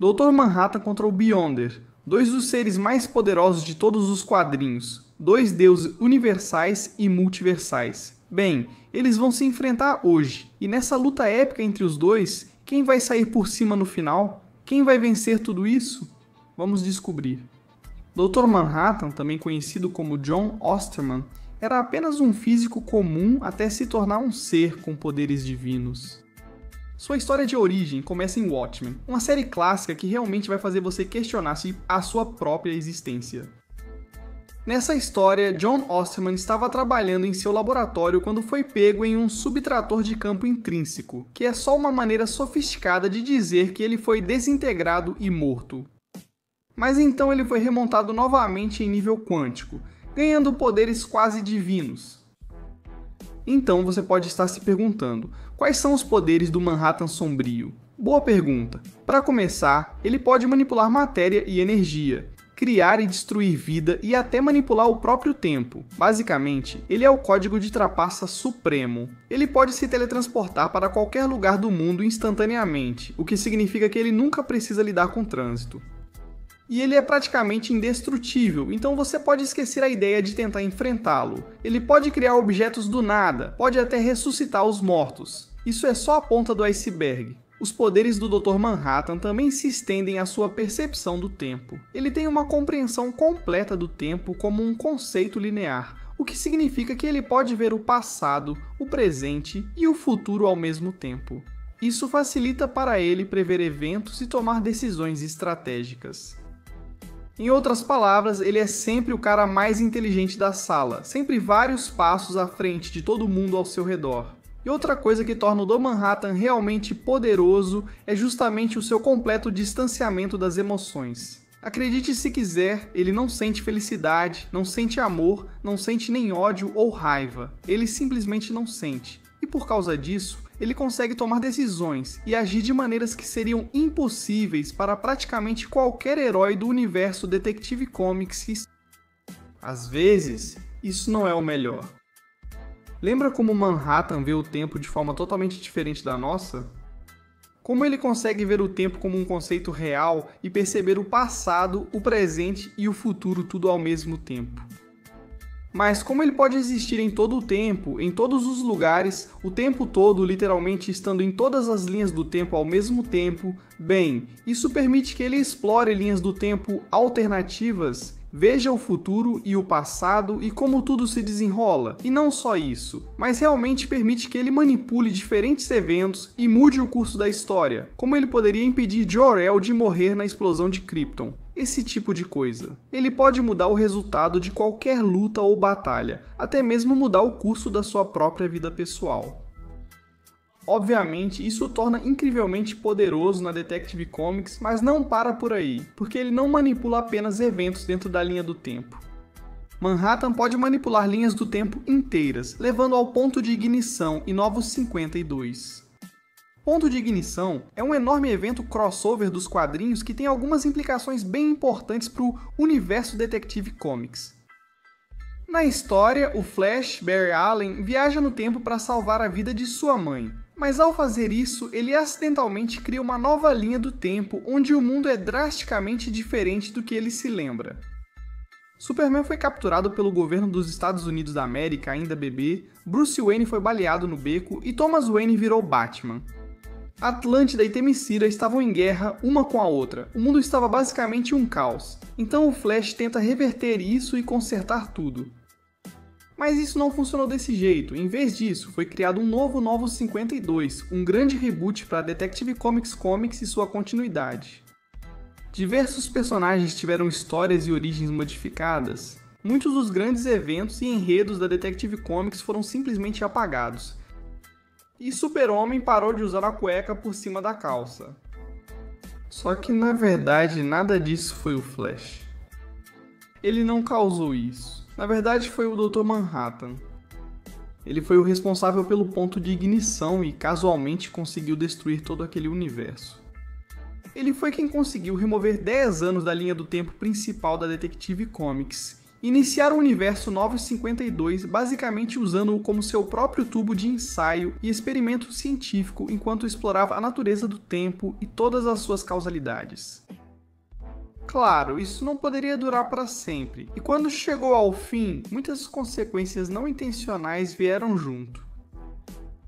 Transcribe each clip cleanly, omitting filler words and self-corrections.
Dr. Manhattan contra o Beyonder, dois dos seres mais poderosos de todos os quadrinhos, dois deuses universais e multiversais. Bem, eles vão se enfrentar hoje, e nessa luta épica entre os dois, quem vai sair por cima no final? Quem vai vencer tudo isso? Vamos descobrir. Dr. Manhattan, também conhecido como John Osterman, era apenas um físico comum até se tornar um ser com poderes divinos. Sua história de origem começa em Watchmen, uma série clássica que realmente vai fazer você questionar-se a sua própria existência. Nessa história, John Osterman estava trabalhando em seu laboratório quando foi pego em um subtrator de campo intrínseco, que é só uma maneira sofisticada de dizer que ele foi desintegrado e morto. Mas então ele foi remontado novamente em nível quântico, ganhando poderes quase divinos. Então você pode estar se perguntando, quais são os poderes do Manhattan Sombrio? Boa pergunta. Para começar, ele pode manipular matéria e energia, criar e destruir vida e até manipular o próprio tempo. Basicamente, ele é o código de trapaça supremo. Ele pode se teletransportar para qualquer lugar do mundo instantaneamente, o que significa que ele nunca precisa lidar com trânsito. E ele é praticamente indestrutível, então você pode esquecer a ideia de tentar enfrentá-lo. Ele pode criar objetos do nada, pode até ressuscitar os mortos. Isso é só a ponta do iceberg. Os poderes do Dr. Manhattan também se estendem à sua percepção do tempo. Ele tem uma compreensão completa do tempo como um conceito linear, o que significa que ele pode ver o passado, o presente e o futuro ao mesmo tempo. Isso facilita para ele prever eventos e tomar decisões estratégicas. Em outras palavras, ele é sempre o cara mais inteligente da sala, sempre vários passos à frente de todo mundo ao seu redor. E outra coisa que torna o Dr. Manhattan realmente poderoso é justamente o seu completo distanciamento das emoções. Acredite se quiser, ele não sente felicidade, não sente amor, não sente nem ódio ou raiva. Ele simplesmente não sente. E por causa disso, ele consegue tomar decisões e agir de maneiras que seriam impossíveis para praticamente qualquer herói do universo Detective Comics. Às vezes, isso não é o melhor. Lembra como Manhattan vê o tempo de forma totalmente diferente da nossa? Como ele consegue ver o tempo como um conceito real e perceber o passado, o presente e o futuro tudo ao mesmo tempo? Mas como ele pode existir em todo o tempo, em todos os lugares, o tempo todo, literalmente estando em todas as linhas do tempo ao mesmo tempo, bem, isso permite que ele explore linhas do tempo alternativas, veja o futuro e o passado e como tudo se desenrola. E não só isso, mas realmente permite que ele manipule diferentes eventos e mude o curso da história, como ele poderia impedir Jor-El de morrer na explosão de Krypton. Esse tipo de coisa. Ele pode mudar o resultado de qualquer luta ou batalha, até mesmo mudar o curso da sua própria vida pessoal. Obviamente, isso o torna incrivelmente poderoso na Detective Comics, mas não para por aí, porque ele não manipula apenas eventos dentro da linha do tempo. Manhattan pode manipular linhas do tempo inteiras, levando ao ponto de ignição e Novos 52. Ponto de Ignição é um enorme evento crossover dos quadrinhos que tem algumas implicações bem importantes para o universo Detective Comics. Na história, o Flash, Barry Allen, viaja no tempo para salvar a vida de sua mãe, mas ao fazer isso, ele acidentalmente cria uma nova linha do tempo onde o mundo é drasticamente diferente do que ele se lembra. Superman foi capturado pelo governo dos Estados Unidos da América ainda bebê, Bruce Wayne foi baleado no beco e Thomas Wayne virou Batman. Atlântida e Themyscira estavam em guerra uma com a outra, o mundo estava basicamente um caos, então o Flash tenta reverter isso e consertar tudo. Mas isso não funcionou desse jeito, em vez disso foi criado um novo Novos 52, um grande reboot para Detective Comics e sua continuidade. Diversos personagens tiveram histórias e origens modificadas, muitos dos grandes eventos e enredos da Detective Comics foram simplesmente apagados, e Super-Homem parou de usar a cueca por cima da calça. Só que na verdade nada disso foi o Flash. Ele não causou isso. Na verdade foi o Dr. Manhattan. Ele foi o responsável pelo ponto de ignição e casualmente conseguiu destruir todo aquele universo. Ele foi quem conseguiu remover 10 anos da linha do tempo principal da Detective Comics iniciaram o universo 952 basicamente usando-o como seu próprio tubo de ensaio e experimento científico enquanto explorava a natureza do tempo e todas as suas causalidades. Claro, isso não poderia durar para sempre, e quando chegou ao fim, muitas consequências não intencionais vieram junto.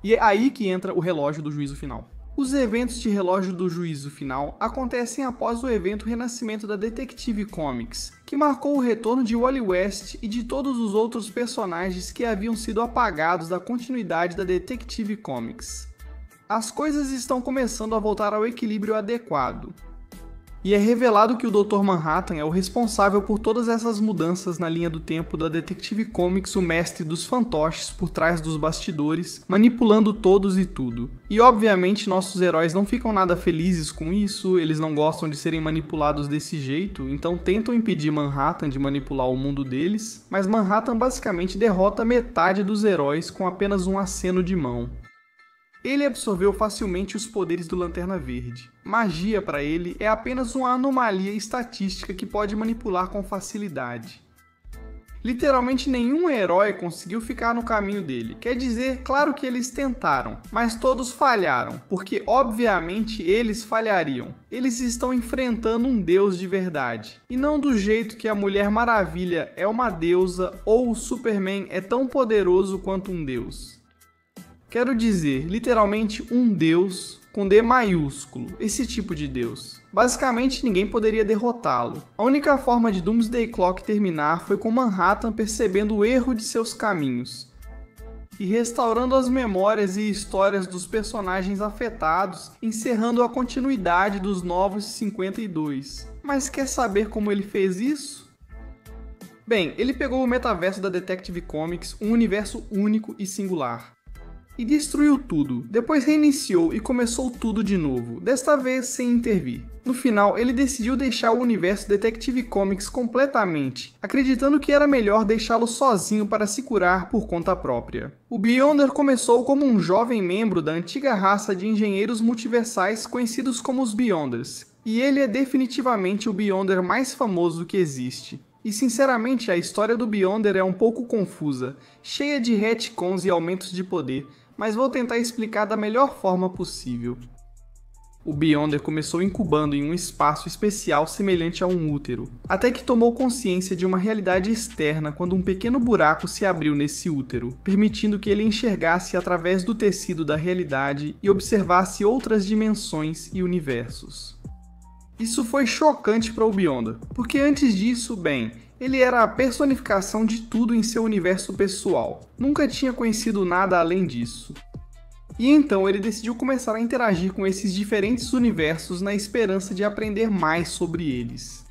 E é aí que entra o relógio do juízo final. Os eventos de relógio do juízo final acontecem após o evento Renascimento da Detective Comics, que marcou o retorno de Wally West e de todos os outros personagens que haviam sido apagados da continuidade da Detective Comics. As coisas estão começando a voltar ao equilíbrio adequado. E é revelado que o Dr. Manhattan é o responsável por todas essas mudanças na linha do tempo da Detective Comics, o mestre dos fantoches por trás dos bastidores, manipulando todos e tudo. E obviamente nossos heróis não ficam nada felizes com isso, eles não gostam de serem manipulados desse jeito, então tentam impedir Manhattan de manipular o mundo deles, mas Manhattan basicamente derrota metade dos heróis com apenas um aceno de mão. Ele absorveu facilmente os poderes do Lanterna Verde. Magia para ele é apenas uma anomalia estatística que pode manipular com facilidade. Literalmente nenhum herói conseguiu ficar no caminho dele. Quer dizer, claro que eles tentaram, mas todos falharam, porque obviamente eles falhariam. Eles estão enfrentando um deus de verdade, e não do jeito que a Mulher Maravilha é uma deusa ou o Superman é tão poderoso quanto um deus. Quero dizer, literalmente um deus com D maiúsculo, esse tipo de deus. Basicamente ninguém poderia derrotá-lo. A única forma de Doomsday Clock terminar foi com Manhattan percebendo o erro de seus caminhos e restaurando as memórias e histórias dos personagens afetados, encerrando a continuidade dos Novos 52. Mas quer saber como ele fez isso? Bem, ele pegou o metaverso da Detective Comics, um universo único e singular, e destruiu tudo. Depois reiniciou e começou tudo de novo, desta vez sem intervir. No final, ele decidiu deixar o universo Detective Comics completamente, acreditando que era melhor deixá-lo sozinho para se curar por conta própria. O Beyonder começou como um jovem membro da antiga raça de engenheiros multiversais conhecidos como os Beyonders, e ele é definitivamente o Beyonder mais famoso que existe. E sinceramente, a história do Beyonder é um pouco confusa, cheia de retcons e aumentos de poder, mas vou tentar explicar da melhor forma possível. O Beyonder começou incubando em um espaço especial semelhante a um útero, até que tomou consciência de uma realidade externa quando um pequeno buraco se abriu nesse útero, permitindo que ele enxergasse através do tecido da realidade e observasse outras dimensões e universos. Isso foi chocante para o Beyonder, porque antes disso, bem, ele era a personificação de tudo em seu universo pessoal, nunca tinha conhecido nada além disso. E então ele decidiu começar a interagir com esses diferentes universos na esperança de aprender mais sobre eles.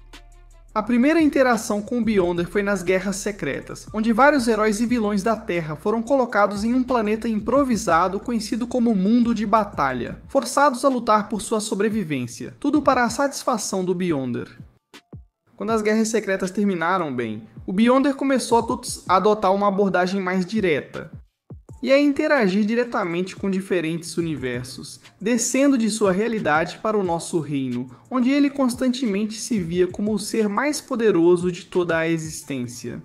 A primeira interação com o Beyonder foi nas Guerras Secretas, onde vários heróis e vilões da Terra foram colocados em um planeta improvisado conhecido como Mundo de Batalha, forçados a lutar por sua sobrevivência, tudo para a satisfação do Beyonder. Quando as Guerras Secretas terminaram, bem, o Beyonder começou a adotar uma abordagem mais direta e a interagir diretamente com diferentes universos, descendo de sua realidade para o nosso reino, onde ele constantemente se via como o ser mais poderoso de toda a existência.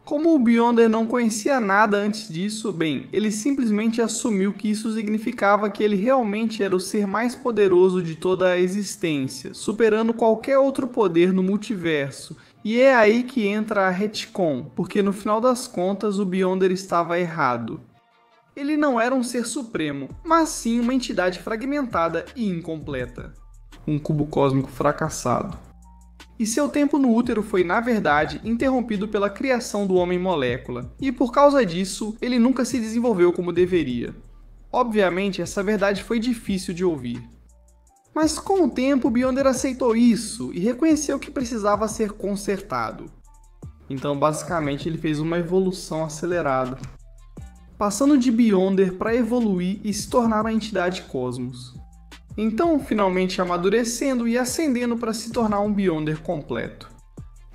Como o Beyonder não conhecia nada antes disso, bem, ele simplesmente assumiu que isso significava que ele realmente era o ser mais poderoso de toda a existência, superando qualquer outro poder no multiverso. E é aí que entra a retcon, porque no final das contas o Beyonder estava errado. Ele não era um ser supremo, mas sim uma entidade fragmentada e incompleta. Um cubo cósmico fracassado. E seu tempo no útero foi, na verdade, interrompido pela criação do Homem-Molécula, e por causa disso, ele nunca se desenvolveu como deveria. Obviamente, essa verdade foi difícil de ouvir. Mas com o tempo, Beyonder aceitou isso e reconheceu que precisava ser consertado. Então, basicamente, ele fez uma evolução acelerada, passando de Beyonder para evoluir e se tornar a entidade Cosmos. Então, finalmente amadurecendo e ascendendo para se tornar um Beyonder completo,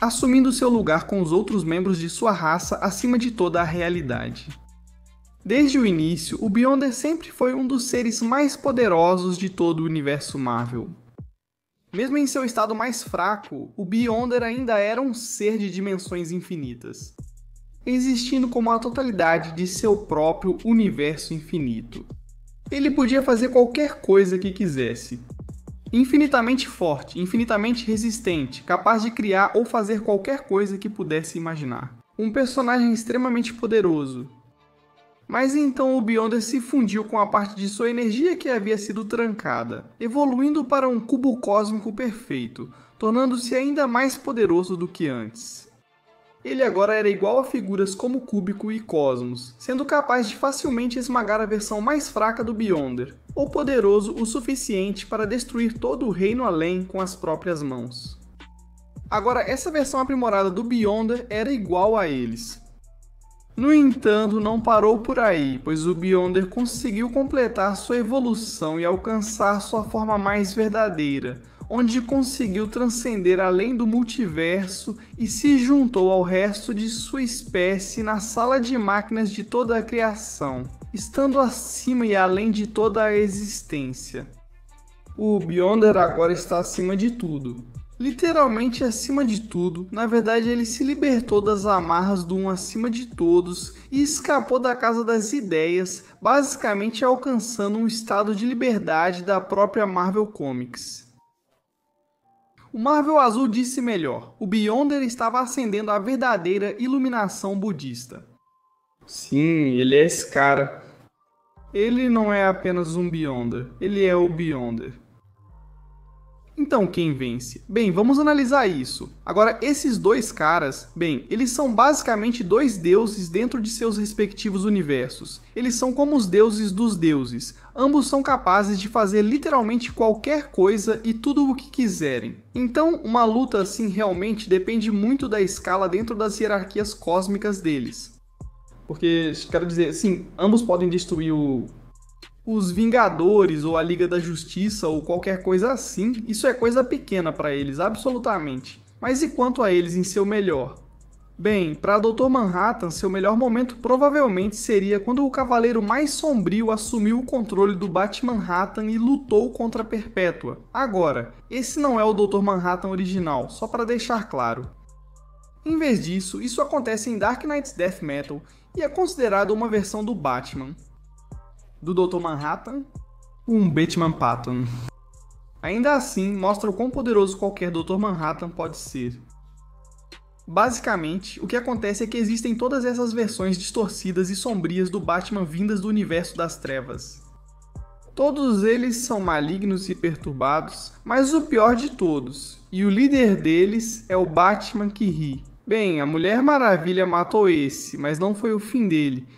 assumindo seu lugar com os outros membros de sua raça acima de toda a realidade. Desde o início, o Beyonder sempre foi um dos seres mais poderosos de todo o universo Marvel. Mesmo em seu estado mais fraco, o Beyonder ainda era um ser de dimensões infinitas, existindo como a totalidade de seu próprio universo infinito. Ele podia fazer qualquer coisa que quisesse. Infinitamente forte, infinitamente resistente, capaz de criar ou fazer qualquer coisa que pudesse imaginar. Um personagem extremamente poderoso. Mas então o Beyonder se fundiu com a parte de sua energia que havia sido trancada, evoluindo para um cubo cósmico perfeito, tornando-se ainda mais poderoso do que antes. Ele agora era igual a figuras como Cúbico e Cosmos, sendo capaz de facilmente esmagar a versão mais fraca do Beyonder, ou poderoso o suficiente para destruir todo o reino além com as próprias mãos. Agora, essa versão aprimorada do Beyonder era igual a eles. No entanto, não parou por aí, pois o Beyonder conseguiu completar sua evolução e alcançar sua forma mais verdadeira, onde conseguiu transcender além do multiverso e se juntou ao resto de sua espécie na sala de máquinas de toda a criação, estando acima e além de toda a existência. O Beyonder agora está acima de tudo. Literalmente acima de tudo, na verdade ele se libertou das amarras do um acima de todos e escapou da casa das ideias, basicamente alcançando um estado de liberdade da própria Marvel Comics. O Marvel Azul disse melhor, o Beyonder estava ascendendo a verdadeira iluminação budista. Sim, ele é esse cara. Ele não é apenas um Beyonder, ele é o Beyonder. Então quem vence? Bem, vamos analisar isso. Agora, esses dois caras, bem, eles são basicamente dois deuses dentro de seus respectivos universos. Eles são como os deuses dos deuses. Ambos são capazes de fazer literalmente qualquer coisa e tudo o que quiserem. Então, uma luta assim realmente depende muito da escala dentro das hierarquias cósmicas deles. Porque, quero dizer, sim, ambos podem destruir os Vingadores ou a Liga da Justiça ou qualquer coisa assim, isso é coisa pequena para eles, absolutamente. Mas e quanto a eles em seu melhor? Bem, para Dr. Manhattan, seu melhor momento provavelmente seria quando o Cavaleiro mais Sombrio assumiu o controle do Bat-Manhattan e lutou contra a Perpétua. Agora, esse não é o Dr. Manhattan original, só para deixar claro. Em vez disso, isso acontece em Dark Knight's Death Metal e é considerado uma versão do Batman. Do Dr. Manhattan, um Batman Patton. Ainda assim, mostra o quão poderoso qualquer Dr. Manhattan pode ser. Basicamente, o que acontece é que existem todas essas versões distorcidas e sombrias do Batman vindas do universo das trevas. Todos eles são malignos e perturbados, mas o pior de todos, e o líder deles é o Batman que ri. Bem, a Mulher Maravilha matou esse, mas não foi o fim dele.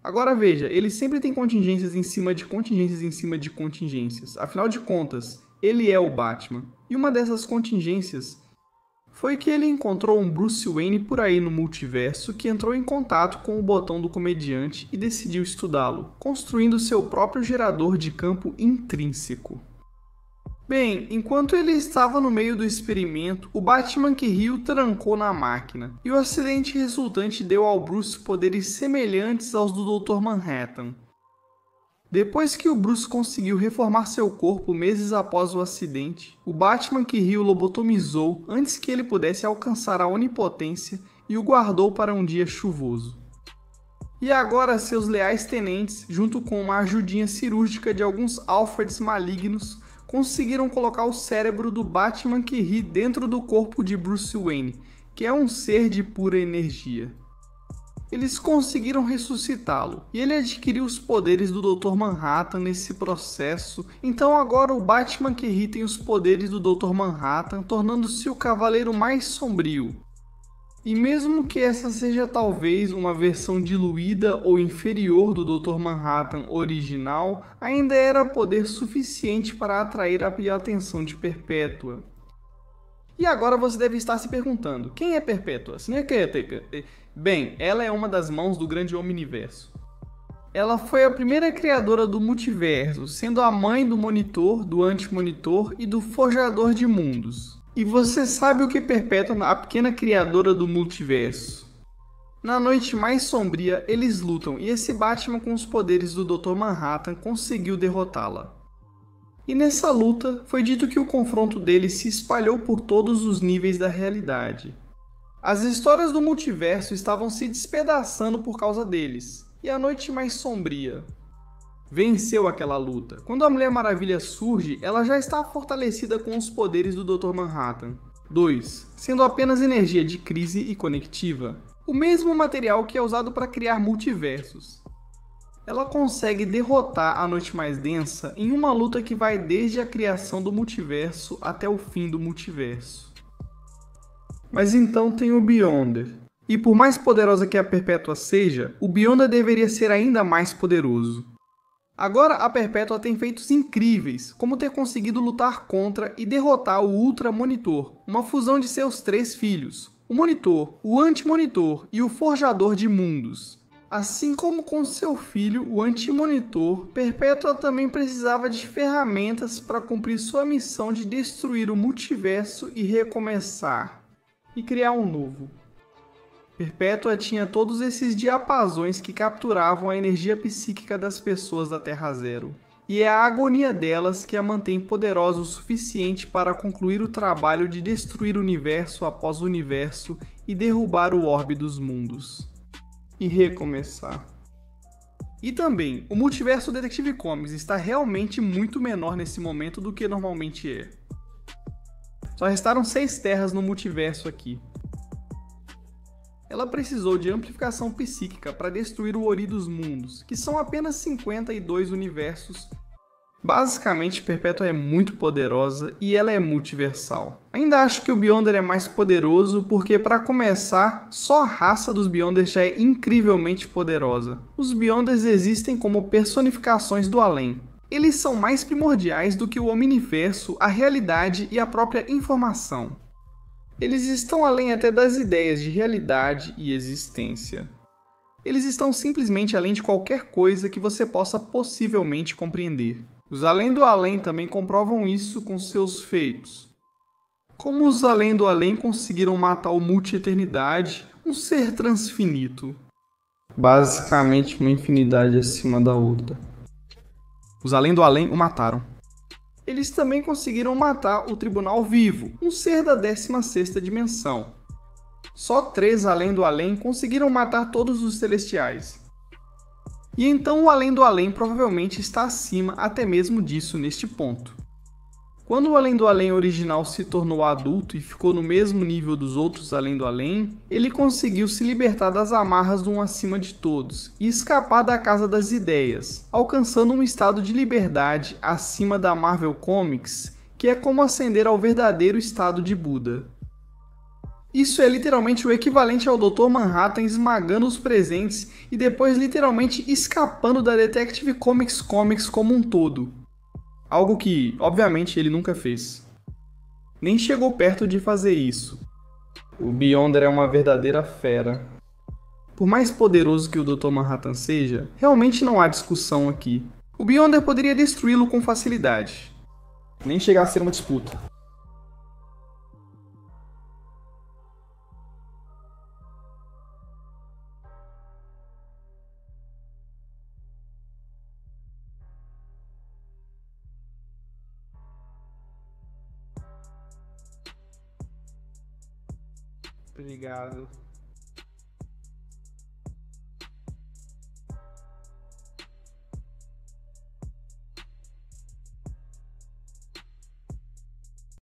Agora veja, ele sempre tem contingências em cima de contingências em cima de contingências. Afinal de contas, ele é o Batman. E uma dessas contingências foi que ele encontrou um Bruce Wayne por aí no multiverso que entrou em contato com o botão do comediante e decidiu estudá-lo, construindo seu próprio gerador de campo intrínseco. Bem, enquanto ele estava no meio do experimento, o Batman que riu trancou na máquina, e o acidente resultante deu ao Bruce poderes semelhantes aos do Dr. Manhattan. Depois que o Bruce conseguiu reformar seu corpo meses após o acidente, o Batman que riu lobotomizou antes que ele pudesse alcançar a onipotência e o guardou para um dia chuvoso. E agora seus leais tenentes, junto com uma ajudinha cirúrgica de alguns Alfreds malignos, conseguiram colocar o cérebro do Batman que ri dentro do corpo de Bruce Wayne, que é um ser de pura energia. Eles conseguiram ressuscitá-lo, e ele adquiriu os poderes do Dr. Manhattan nesse processo, então agora o Batman que ri tem os poderes do Dr. Manhattan, tornando-se o Cavaleiro mais Sombrio. E mesmo que essa seja talvez uma versão diluída ou inferior do Dr. Manhattan original, ainda era poder suficiente para atrair a atenção de Perpétua. E agora você deve estar se perguntando, quem é Perpétua? Bem, ela é uma das mãos do grande Omniverso. Ela foi a primeira criadora do multiverso, sendo a mãe do Monitor, do Anti-Monitor e do Forjador de Mundos. E você sabe o que Perpétua, a pequena criadora do multiverso? Na noite mais sombria, eles lutam e esse Batman com os poderes do Dr. Manhattan conseguiu derrotá-la. E nessa luta, foi dito que o confronto deles se espalhou por todos os níveis da realidade. As histórias do multiverso estavam se despedaçando por causa deles, e a noite mais sombria venceu aquela luta. Quando a Mulher Maravilha surge, ela já está fortalecida com os poderes do Dr. Manhattan. 2. Sendo apenas energia de crise e conectiva, o mesmo material que é usado para criar multiversos. Ela consegue derrotar a Noite Mais Densa em uma luta que vai desde a criação do multiverso até o fim do multiverso. Mas então tem o Beyonder. E por mais poderosa que a Perpétua seja, o Beyonder deveria ser ainda mais poderoso. Agora a Perpétua tem feitos incríveis, como ter conseguido lutar contra e derrotar o Ultra Monitor, uma fusão de seus 3 filhos, o Monitor, o Anti-Monitor e o Forjador de Mundos. Assim como com seu filho, o Anti-Monitor, Perpétua também precisava de ferramentas para cumprir sua missão de destruir o multiverso e recomeçar, e criar um novo. Perpétua tinha todos esses diapasões que capturavam a energia psíquica das pessoas da Terra Zero. E é a agonia delas que a mantém poderosa o suficiente para concluir o trabalho de destruir universo após universo e derrubar o orbe dos mundos. E recomeçar. E também, o multiverso Detective Comics está realmente muito menor nesse momento do que normalmente é. Só restaram 6 terras no multiverso aqui. Ela precisou de amplificação psíquica para destruir o Ori dos Mundos, que são apenas 52 universos. Basicamente, Perpétua é muito poderosa e ela é multiversal. Ainda acho que o Beyonder é mais poderoso porque, para começar, só a raça dos Beyonders já é incrivelmente poderosa. Os Beyonders existem como personificações do além. Eles são mais primordiais do que o Omniverso, a realidade e a própria informação. Eles estão além até das ideias de realidade e existência. Eles estão simplesmente além de qualquer coisa que você possa possivelmente compreender. Os Além do Além também comprovam isso com seus feitos. Como os Além do Além conseguiram matar o Multi-Eternidade, um ser transfinito. Basicamente uma infinidade acima da outra. Os Além do Além o mataram. Eles também conseguiram matar o Tribunal Vivo, um ser da 16ª dimensão. Só 3 Além do Além conseguiram matar todos os Celestiais. E então o Além do Além provavelmente está acima até mesmo disso neste ponto. Quando o Além do Além original se tornou adulto e ficou no mesmo nível dos outros Além do Além, ele conseguiu se libertar das amarras do um acima de todos e escapar da Casa das Ideias, alcançando um estado de liberdade acima da Marvel Comics, que é como ascender ao verdadeiro estado de Buda. Isso é literalmente o equivalente ao Dr. Manhattan esmagando os presentes e depois literalmente escapando da Detective Comics como um todo. Algo que, obviamente, ele nunca fez. Nem chegou perto de fazer isso. O Beyonder é uma verdadeira fera. Por mais poderoso que o Dr. Manhattan seja, realmente não há discussão aqui. O Beyonder poderia destruí-lo com facilidade. Nem chegar a ser uma disputa. Obrigado.